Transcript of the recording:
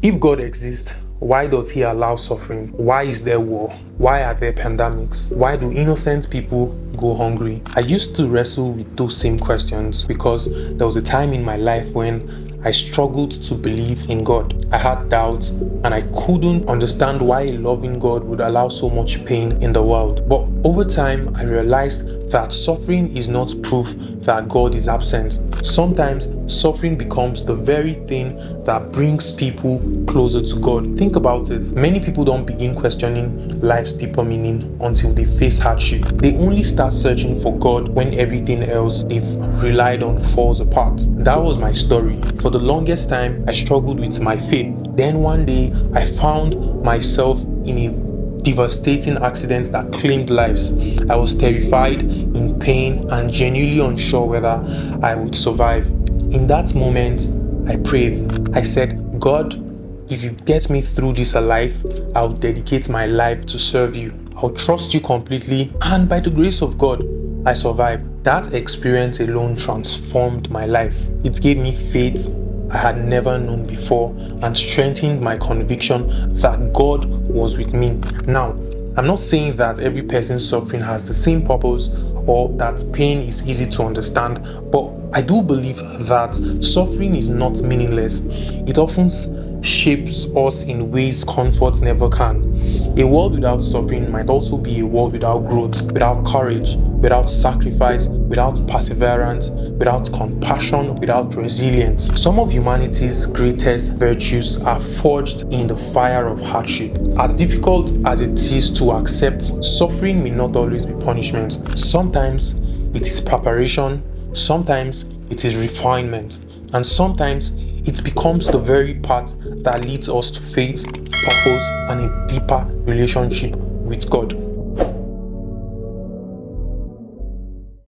If God exists, why does he allow suffering? Why is there war? Why are there pandemics? Why do innocent people go hungry? I used to wrestle with those same questions because there was a time in my life when I struggled to believe in God. I had doubts and I couldn't understand why a loving God would allow so much pain in the world. But over time, I realized that suffering is not proof that God is absent. Sometimes suffering becomes the very thing that brings people closer to God. Think about it. Many people don't begin questioning life's deeper meaning until they face hardship. They only start searching for God when everything else they've relied on falls apart. That was my story. For the longest time, I struggled with my faith. Then one day, I found myself in a devastating accidents that claimed lives. I was terrified, in pain, and genuinely unsure whether I would survive. In that moment, I prayed. I said, God, if you get me through this alive, I'll dedicate my life to serve you. I'll trust you completely, and by the grace of God, I survived. That experience alone transformed my life. It gave me faith I had never known before and strengthened my conviction that God was with me. Now, I'm not saying that every person's suffering has the same purpose or that pain is easy to understand, but I do believe that suffering is not meaningless. It often shapes us in ways comfort never can. A world without suffering might also be a world without growth, without courage, without sacrifice, without perseverance, without compassion, without resilience. Some of humanity's greatest virtues are forged in the fire of hardship. As difficult as it is to accept, suffering may not always be punishment. Sometimes it is preparation, sometimes it is refinement, and sometimes it becomes the very path that leads us to faith, purpose, and a deeper relationship with God.